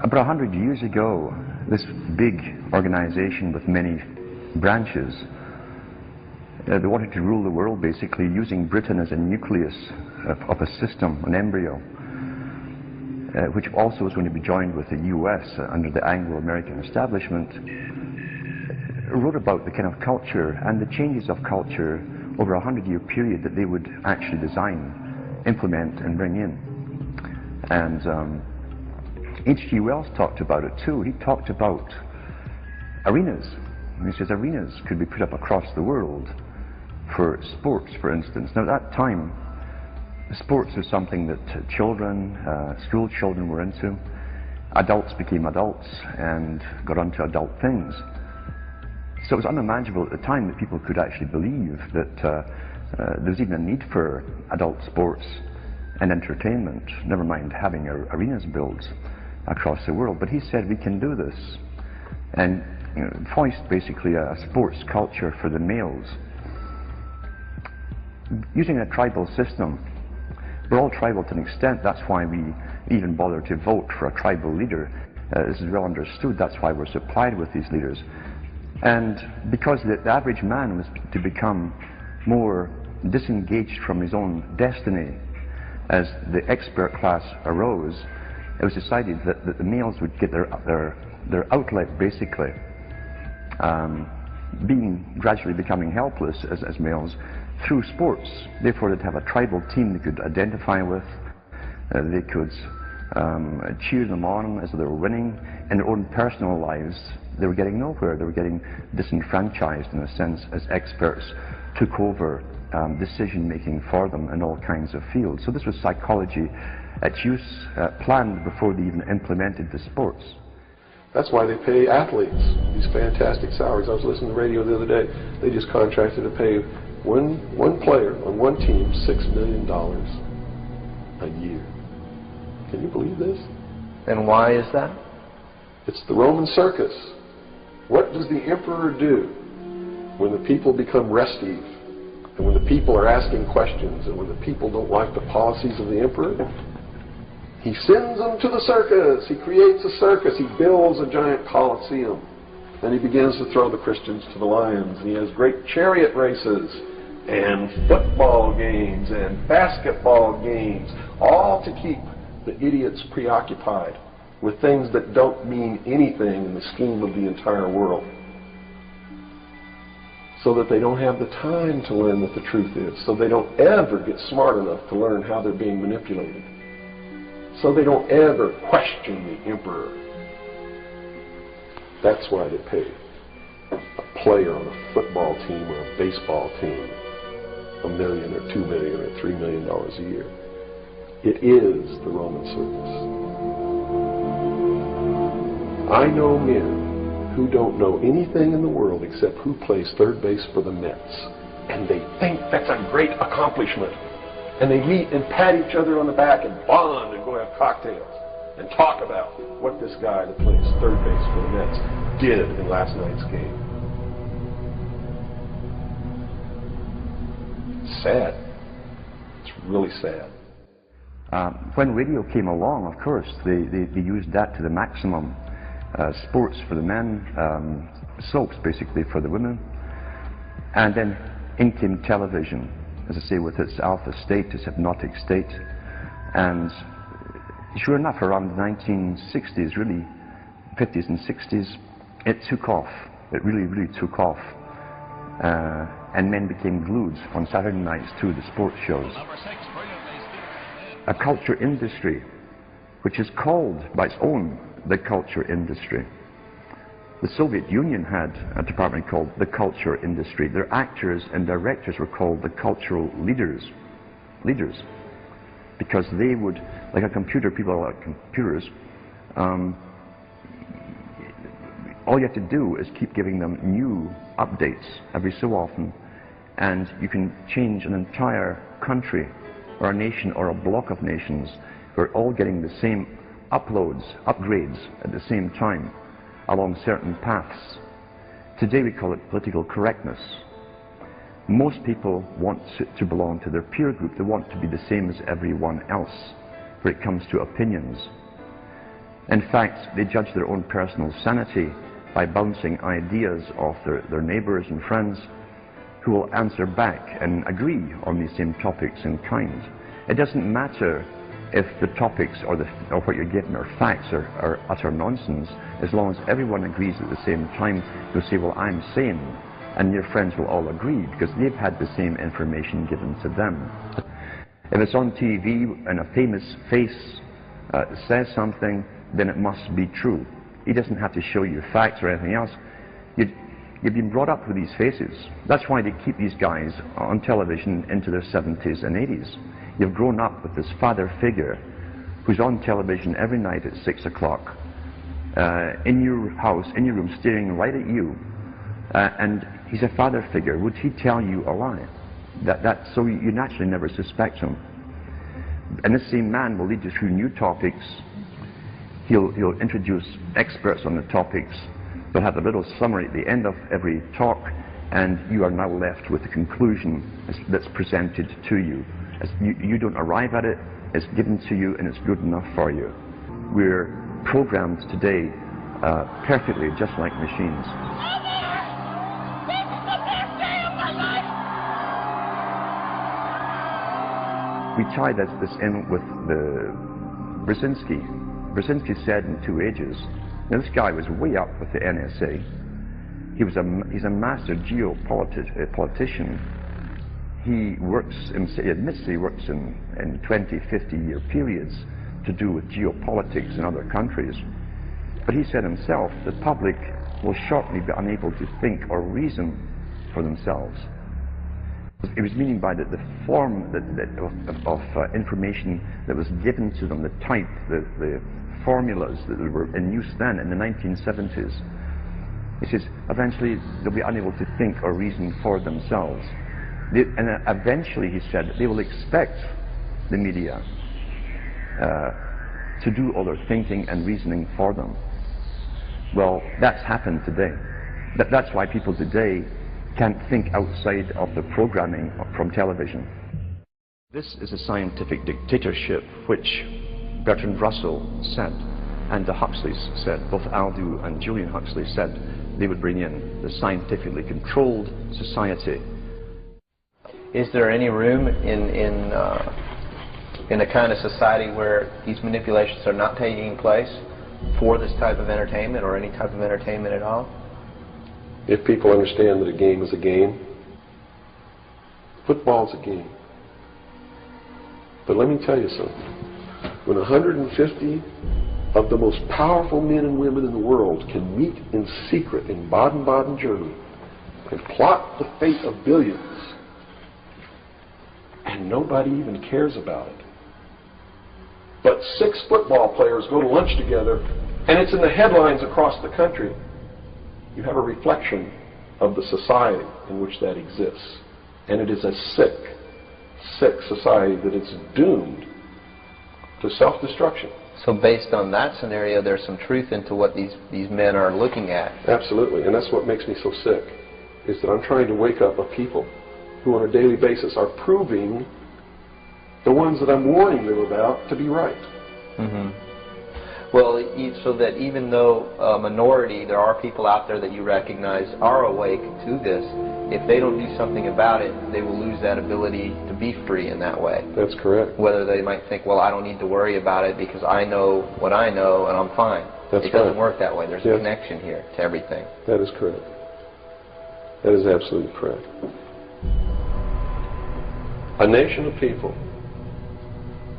About 100 years ago, this big organization with many branches, they wanted to rule the world basically using Britain as a nucleus of a system, an embryo, which also was going to be joined with the US under the Anglo-American establishment, wrote about the kind of culture and the changes of culture over a 100-year period that they would actually design, implement and bring in. And H.G. Wells talked about it too. He talked about arenas. And he says arenas could be put up across the world for sports, for instance. Now at that time, sports was something that children, school children were into. Adults became adults and got onto adult things. So it was unimaginable at the time that people could actually believe that there was even a need for adult sports and entertainment, never mind having arenas built across the world. But he said we can do this and foist basically a sports culture for the males. Using a tribal system, we're all tribal to an extent. That's why we even bother to vote for a tribal leader. This is well understood. That's why we're supplied with these leaders. And because the average man was to become more disengaged from his own destiny as the expert class arose, it was decided that the males would get their outlet basically, gradually becoming helpless as males through sports. Therefore they'd have a tribal team they could identify with, they could cheer them on as they were winning. In their own personal lives they were getting nowhere, they were getting disenfranchised in a sense as experts took over decision making for them in all kinds of fields. So this was psychology at use, planned before they even implemented the sports. That's why they pay athletes these fantastic salaries. I was listening to the radio the other day. They just contracted to pay one player on one team $6 million a year. Can you believe this? And why is that? It's the Roman circus. What does the emperor do when the people become restive, and when the people are asking questions, and when the people don't like the policies of the emperor? He sends them to the circus. He creates a circus. He builds a giant coliseum. Then he begins to throw the Christians to the lions. And he has great chariot races and football games and basketball games, all to keep the idiots preoccupied with things that don't mean anything in the scheme of the entire world, so that they don't have the time to learn what the truth is, so they don't ever get smart enough to learn how they're being manipulated, so they don't ever question the emperor. That's why they pay a player on a football team or a baseball team $1 million or $2 million or $3 million a year. It is the Roman circus. I know men who don't know anything in the world except who plays third base for the Mets, and they think that's a great accomplishment. And they meet and pat each other on the back and bond and go have cocktails and talk about what this guy that plays third base for the Mets did in last night's game. It's sad. It's really sad. When radio came along, of course, they used that to the maximum. Sports for the men, soaps basically for the women, and then in came television, as I say, with its alpha state, its hypnotic state. And sure enough, around the 1960s, really 50s and 60s, it took off. It really took off, and men became glued on Saturday nights to the sports shows. A culture industry which is called by its own the culture industry. The Soviet Union had a department called the culture industry. Their actors and directors were called the cultural leaders, because they would, like a computer, people are like computers, all you have to do is keep giving them new updates every so often, and you can change an entire country or a nation or a block of nations. We're all getting the same upgrades at the same time along certain paths. Today we call it political correctness. Most people want to belong to their peer group. They want to be the same as everyone else when it comes to opinions. In fact, they judge their own personal sanity by bouncing ideas off their neighbours and friends who will answer back and agree on these same topics in kind. It doesn't matter if the topics or what you're getting are facts or utter nonsense, as long as everyone agrees at the same time. You'll say, well, I'm sane, and your friends will all agree because they've had the same information given to them. If it's on TV and a famous face says something, then it must be true. He doesn't have to show you facts or anything else. You've been brought up with these faces. That's why they keep these guys on television into their 70s and 80s. You've grown up with this father figure who's on television every night at 6 o'clock, in your house, in your room, staring right at you. And he's a father figure. Would he tell you a lie? So you naturally never suspect him. And this same man will lead you through new topics. He'll introduce experts on the topics. They'll have a little summary at the end of every talk, and you are now left with the conclusion that's presented to you. You don't arrive at it, it's given to you, and it's good enough for you. We're programmed today perfectly, just like machines. We tie this in with the Brzezinski. Brzezinski said in 2 Ages. Now, this guy was way up with the NSA. He's a master geopolitician. He admits he works in 20, 50-year periods to do with geopolitics in other countries. But he said himself, the public will shortly be unable to think or reason for themselves. It was meaning by the form of information that was given to them, the type, the formulas that were in use then in the 1970s. He says, eventually they'll be unable to think or reason for themselves. And eventually, he said, they will expect the media to do all their thinking and reasoning for them. Well, that's happened today. That's why people today can't think outside of the programming from television. This is a scientific dictatorship which Bertrand Russell said, and the Huxleys said, both Aldous and Julian Huxley said they would bring in the scientifically controlled society. Is there any room in a kind of society where these manipulations are not taking place for this type of entertainment or any type of entertainment at all? If people understand that a game is a game, football's a game. But let me tell you something. When 150 of the most powerful men and women in the world can meet in secret in Baden-Baden, Germany, and plot the fate of billions, and nobody even cares about it, but 6 football players go to lunch together, and it's in the headlines across the country, you have a reflection of the society in which that exists. And it is a sick, sick society that is doomed to self-destruction. So based on that scenario, there's some truth into what these men are looking at. Absolutely, and that's what makes me so sick, is that I'm trying to wake up a people who on a daily basis are proving the ones that I'm warning them about to be right. Mm-hmm. Well, so that even though a minority, there are people out there that you recognize are awake to this, if they don't do something about it, they will lose that ability to be free in that way. That's correct. Whether they might think, well, I don't need to worry about it because I know what I know and I'm fine. That's it doesn't right. work that way. There's a connection here to everything. That is correct. That is absolutely correct. A nation of people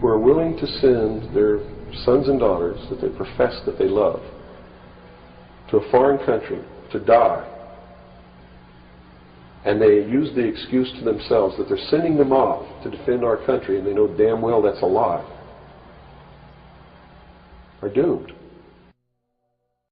who are willing to send their sons and daughters that they profess that they love to a foreign country to die, and they use the excuse to themselves that they're sending them off to defend our country, and they know damn well that's a lie, are doomed.